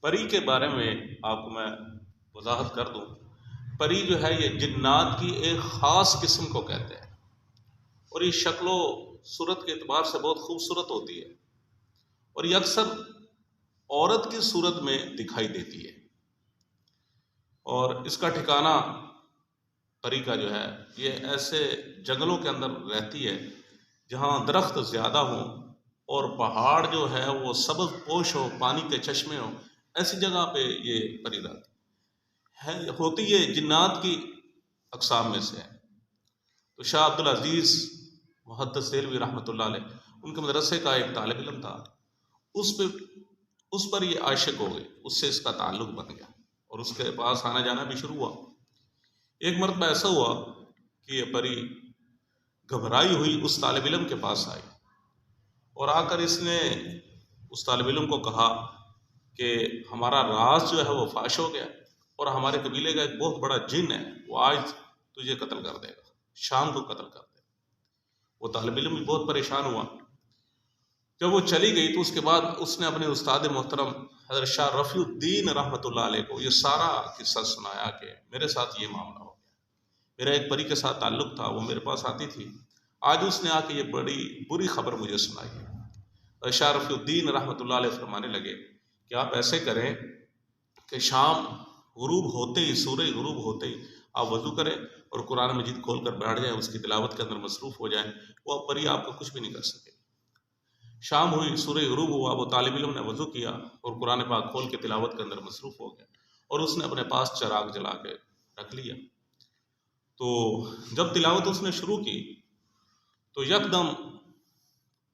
پری کے بارے میں آپ کو میں وضاحت کر دوں۔ پری جو ہے یہ جنات کی ایک خاص قسم کو کہتے ہیں، اور یہ شکل و صورت کے اعتبار سے بہت خوبصورت ہوتی ہے، اور یہ اکثر عورت کی صورت میں دکھائی دیتی ہے، اور اس کا ٹھکانہ پری کا جو ہے یہ ایسے جنگلوں کے اندر رہتی ہے جہاں درخت زیادہ ہوں اور پہاڑ جو ہے وہ سبز پوش ہو، پانی کے چشمے ہوں، ایسی جگہ پہ یہ پری رہتی ہے، ہوتی یہ جنات کی اقسام میں سے ہے۔ تو شاہ عبد العزیز محدث دہلوی رحمۃ اللہ علیہ، ان کے مدرسے کا ایک طالب علم تھا، اس پر یہ عاشق ہو گئی، اس سے اس کا تعلق بن گیا اور اس کے پاس آنا جانا بھی شروع ہوا۔ ایک مرتبہ ایسا ہوا کہ یہ پری گھبرائی ہوئی اس طالب علم کے پاس آئی، اور آ کر اس نے اس طالب علم کو کہا کہ ہمارا راز جو ہے وہ فاش ہو گیا، اور ہمارے قبیلے کا ایک بہت بڑا جن ہے، وہ آج تجھے قتل کر دے گا، شام کو قتل کر دے گا۔ وہ طالب علم بھی بہت پریشان ہوا۔ جب وہ چلی گئی تو اس کے بعد اس نے اپنے استاد محترم حضرت شاہ رفیع الدین رحمۃ اللہ علیہ کو یہ سارا قصہ سنایا کہ میرے ساتھ یہ معاملہ ہو گیا، میرا ایک پری کے ساتھ تعلق تھا، وہ میرے پاس آتی تھی، آج اس نے آ کے یہ بڑی بری خبر مجھے سنائی ہے۔ اور شاہ رفیع الدین رحمۃ اللہ علیہ فرمانے لگے کہ آپ ایسے کریں کہ شام غروب ہوتے ہی، سورج غروب ہوتے ہی آپ وضو کریں اور قرآن مجید کھول کر بیٹھ جائیں، اس کی تلاوت کے اندر مصروف ہو جائیں، وہ پری آپ کو کچھ بھی نہیں کر سکے۔ شام ہوئی، سورج غروب ہوا، وہ طالب علم نے وضو کیا اور قرآن پاک کھول کے تلاوت کے اندر مصروف ہو گیا، اور اس نے اپنے پاس چراغ جلا کے رکھ لیا۔ تو جب تلاوت اس نے شروع کی تو یکدم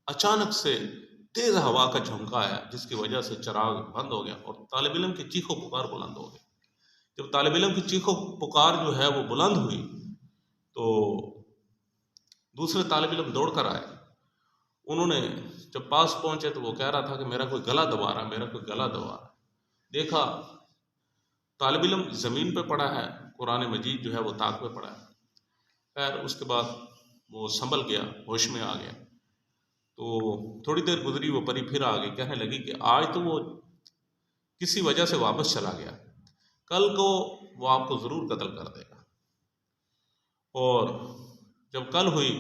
اچانک سے تیز ہوا کا جھونکا آیا، جس کی وجہ سے چراغ بند ہو گیا اور طالب علم کی چیخ و پکار بلند ہو گئی۔ جب طالب علم کی چیخ و پکار جو ہے وہ بلند ہوئی تو دوسرے طالب علم دوڑ کر آئے۔ انہوں نے جب پاس پہنچے تو وہ کہہ رہا تھا کہ میرا کوئی گلا دبا رہا، میرا کوئی گلا دبا رہا۔ دیکھا طالب علم زمین پہ پڑا ہے، قرآن مجید جو ہے وہ طاق پہ پڑا ہے۔ خیر اس کے بعد وہ سنبھل گیا، ہوش میں آ گیا۔ تو تھوڑی دیر گزری، وہ پری پھر آ گئی، کہنے لگی کہ آج تو وہ کسی وجہ سے واپس چلا گیا، کل کو وہ آپ کو ضرور قتل کر دے گا۔ اور جب کل ہوئی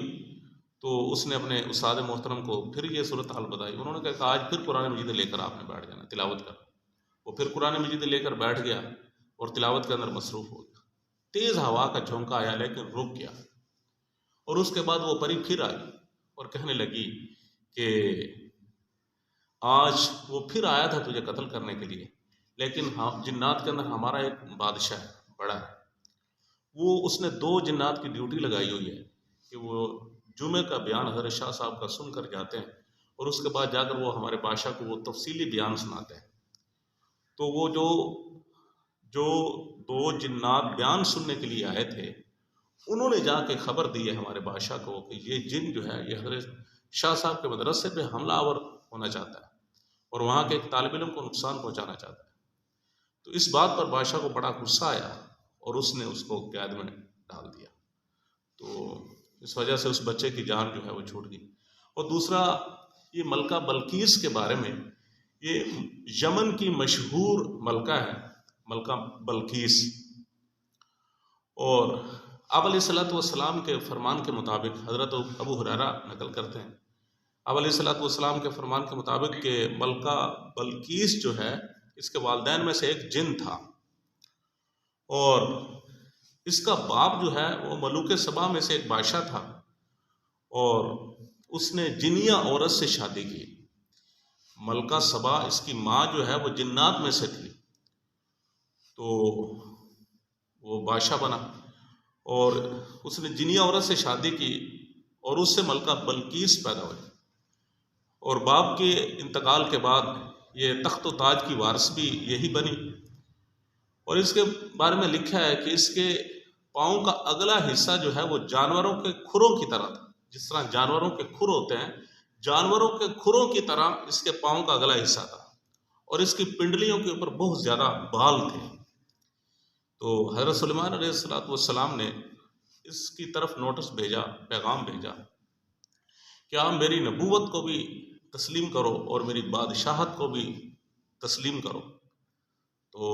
تو اس نے اپنے استاد محترم کو پھر یہ صورتحال بتائی۔ انہوں نے کہا کہ آج پھر قرآن مجید لے کر آپ نے بیٹھ جانا، تلاوت کر۔ وہ پھر قرآن مجید لے کر بیٹھ گیا اور تلاوت کے اندر مصروف ہو گیا۔ تیز ہوا کا جھونکا آیا لیکن رک گیا، اور اس کے بعد وہ پری پھر آئی اور کہنے لگی کہ آج وہ پھر آیا تھا تجھے قتل کرنے کے لیے، لیکن جنات کے اندر ہمارا ایک بادشاہ ہے، بڑا ہے، وہ اس نے 2 جنات کی ڈیوٹی لگائی ہوئی ہے کہ وہ جمعے کا بیان حضرت شاہ صاحب کا سن کر جاتے ہیں، اور اس کے بعد جا کر وہ ہمارے بادشاہ کو وہ تفصیلی بیان سناتے ہیں۔ تو وہ جو 2 جنات بیان سننے کے لیے آئے تھے، انہوں نے جا کے خبر دی ہے ہمارے بادشاہ کو کہ یہ جن جو ہے یہ حضرت شاہ صاحب کے مدرسے پہ حملہ آور ہونا چاہتا ہے اور وہاں کے ایک طالب علم کو نقصان پہنچانا چاہتا ہے۔ تو اس بات پر بادشاہ کو بڑا غصہ آیا اور اس نے اس کو قید میں ڈال دیا۔ تو اس وجہ سے اس بچے کی جان جو ہے وہ چھوٹ گئی۔ اور دوسرا یہ ملکہ بلقیس کے بارے میں، یہ یمن کی مشہور ملکہ ہے، ملکہ بلقیس، اور آپ علیہ السلام کے فرمان کے مطابق حضرت ابو ہریرہ نقل کرتے ہیں، آپ علیہ السلام کے فرمان کے مطابق کہ ملکہ بلقیس جو ہے اس کے والدین میں سے ایک جن تھا، اور اس کا باپ جو ہے وہ ملوک سبا میں سے ایک بادشاہ تھا، اور اس نے جنیا عورت سے شادی کی۔ ملکہ سبا اس کی ماں جو ہے وہ جنات میں سے تھی، تو وہ بادشاہ بنا اور اس نے جنیا عورت سے شادی کی اور اس سے ملکہ بلقیس پیدا ہوئی، اور باپ کے انتقال کے بعد یہ تخت و تاج کی وارث بھی یہی بنی۔ اور اس کے بارے میں لکھا ہے کہ اس کے پاؤں کا اگلا حصہ جو ہے وہ جانوروں کے کھروں کی طرح تھا، جس طرح جانوروں کے کھر ہوتے ہیں، جانوروں کے کھروں کی طرح اس کے پاؤں کا اگلا حصہ تھا، اور اس کی پنڈلیوں کے اوپر بہت زیادہ بال تھے۔ تو حضرت سلیمان علیہ السلام نے اس کی طرف نوٹس بھیجا، پیغام بھیجا کہ آپ میری نبوت کو بھی تسلیم کرو اور میری بادشاہت کو بھی تسلیم کرو۔ تو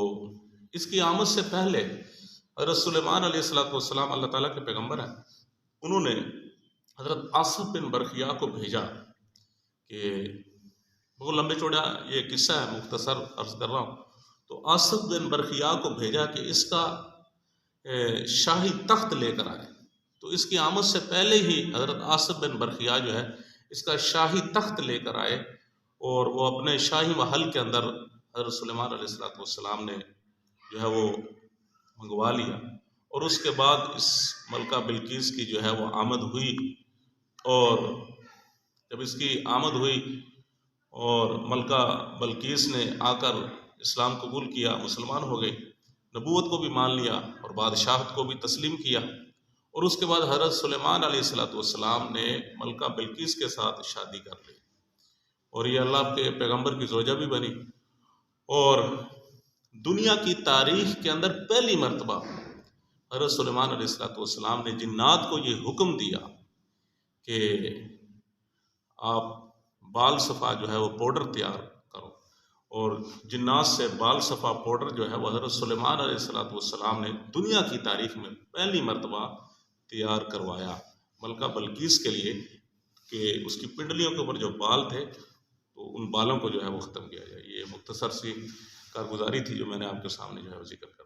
اس کی آمد سے پہلے حضرت سلیمان علیہ السلام اللہ تعالیٰ کے پیغمبر ہیں، انہوں نے حضرت آصف بن برخیا کو بھیجا کہ بہت لمبے چوڑا یہ قصہ ہے، مختصر عرض کر رہا ہوں. تو آصف بن برخیا کو بھیجا کہ اس کا شاہی تخت لے کر آئے. تو اس کی آمد سے پہلے ہی حضرت آصف بن برخیا جو ہے اس کا شاہی تخت لے کر آئے، اور وہ اپنے شاہی محل کے اندر حضرت سلیمان علیہ السلام نے جو ہے وہ منگوا لیا. اور اس کے بعد اس ملکہ بلقیس کی جو ہے وہ آمد ہوئی، اور جب اس کی آمد ہوئی اور ملکہ بلقیس نے آ کر اسلام قبول کیا، مسلمان ہو گئی، نبوت کو بھی مان لیا اور بادشاہت کو بھی تسلیم کیا. اور اس کے بعد حضرت سلیمان علیہ السلام نے ملکہ بلقیس کے ساتھ شادی کر لی، اور یہ اللہ کے پیغمبر کی زوجہ بھی بنی. اور دنیا کی تاریخ کے اندر پہلی مرتبہ حضرت سلیمان علیہ السلام نے جنات کو یہ حکم دیا کہ آپ بال صفا جو ہے وہ پاؤڈر تیار کرو، اور جنات سے بال صفا پاؤڈر جو ہے وہ حضرت سلیمان علیہ السلام نے دنیا کی تاریخ میں پہلی مرتبہ تیار کروایا ملکہ بلقیس کے لیے، کہ اس کی پنڈلیوں کے اوپر جو بال تھے تو ان بالوں کو جو ہے وہ ختم کیا جائے. یہ مختصر سی کارگزاری تھی جو میں نے آپ کے سامنے جو ہے وہ ذکر کر